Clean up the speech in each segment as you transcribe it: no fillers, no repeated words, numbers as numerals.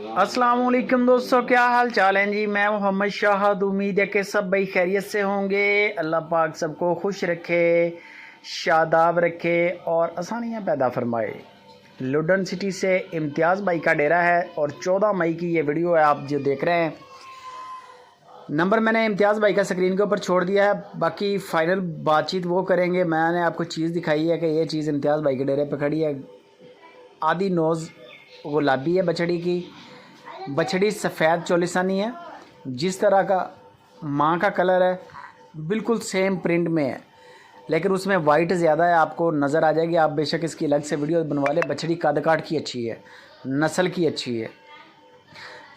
अस्सलाम वालेकुम दोस्तों, क्या हाल चाल हैं जी। मैं मोहम्मद शाहद। उम्मीद है कि सब भाई खैरियत से होंगे। अल्लाह पाक सबको खुश रखे, शादाब रखे और आसानियाँ पैदा फरमाए। लुडन सिटी से इम्तियाज़ भाई का डेरा है और 14 मई की ये वीडियो है आप जो देख रहे हैं। नंबर मैंने इम्तियाज़ भाई का स्क्रीन के ऊपर छोड़ दिया है, बाकी फ़ाइनल बातचीत वो करेंगे। मैंने आपको चीज़ दिखाई है कि ये चीज़ इम्तियाज़ भाई के डेरे पर खड़ी है। आधी नोज़ गुलाबी है बछड़ी की। बछड़ी सफ़ेद चोलिसानी है, जिस तरह का माँ का कलर है बिल्कुल सेम प्रिंट में है, लेकिन उसमें वाइट ज़्यादा है। आपको नज़र आ जाएगी, आप बेशक इसकी अलग से वीडियो बनवा लें। बछड़ी कद काट की अच्छी है, नस्ल की अच्छी है।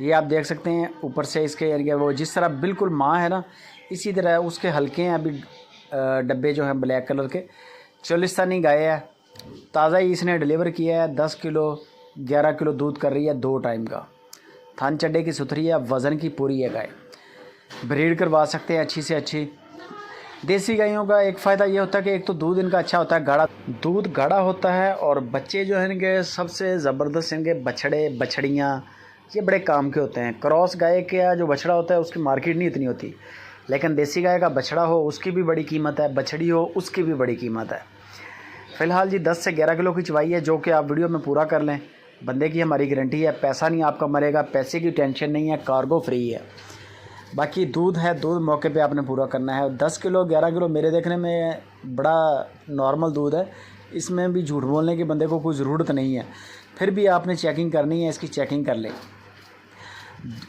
ये आप देख सकते हैं ऊपर से इसके एरिया वो जिस तरह बिल्कुल माँ है ना, इसी तरह उसके हल्के हैं अभी डब्बे जो हैं ब्लैक कलर के। चोलिस्तानी गाय है, ताज़ा ही इसने डिलीवर किया है। 10 किलो 11 किलो दूध कर रही है 2 टाइम का। थान चड्डे की सुथरी है, वज़न की पूरी है गाय। ब्रीड करवा सकते हैं अच्छी से अच्छी। देसी गायों का एक फ़ायदा ये होता है कि एक तो दूध इनका अच्छा होता है, गाढ़ा दूध गाढ़ा होता है, और बच्चे जो हैं इनके सबसे ज़बरदस्त इनके बछड़े बछड़ियाँ ये बड़े काम के होते हैं। क्रॉस गाय का जो बछड़ा होता है उसकी मार्केट नहीं इतनी होती, लेकिन देसी गाय का बछड़ा हो उसकी भी बड़ी कीमत है, बछड़ी हो उसकी भी बड़ी कीमत है। फ़िलहाल जी 10 से 11 किलो की चवाई है, जो कि आप वीडियो में पूरा कर लें। बंदे की हमारी गारंटी है, पैसा नहीं आपका मरेगा, पैसे की टेंशन नहीं है, कार्गो फ्री है। बाकी दूध है, दूध मौके पे आपने पूरा करना है। 10 किलो 11 किलो मेरे देखने में बड़ा नॉर्मल दूध है, इसमें भी झूठ बोलने के बंदे को कोई ज़रूरत नहीं है। फिर भी आपने चेकिंग करनी है, इसकी चेकिंग कर लें।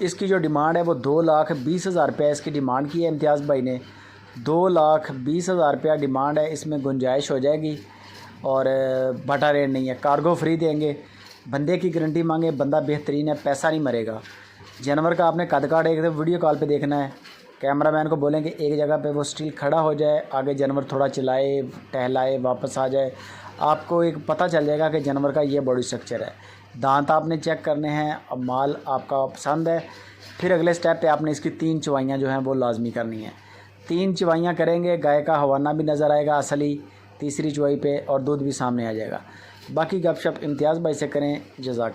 इसकी जो डिमांड है वो 2,20,000 रुपया इसकी डिमांड की है इम्तियाज़ भाई ने। 2,20,000 रुपया डिमांड है, इसमें गुंजाइश हो जाएगी और बटा रेट नहीं है, कार्गो फ्री देंगे। बंदे की गारंटी मांगे, बंदा बेहतरीन है, पैसा नहीं मरेगा। जानवर का आपने कद काट एक वीडियो कॉल पे देखना है। कैमरामैन को बोलें कि एक जगह पे वो स्टिल खड़ा हो जाए, आगे जानवर थोड़ा चलाए टहलाए वापस आ जाए, आपको एक पता चल जाएगा कि जानवर का ये बॉडी स्ट्रक्चर है। दांत आपने चेक करने हैं। अब माल आपका पसंद है, फिर अगले स्टेप पे आपने इसकी 3 चवाइयाँ जो हैं वो लाजमी करनी है। 3 चवाइयाँ करेंगे, गाय का हवाना भी नज़र आएगा असली तीसरी चवाई पे, और दूध भी सामने आ जाएगा। बाकी गपशप इम्तियाज़ भाई से करें। जज़ाक।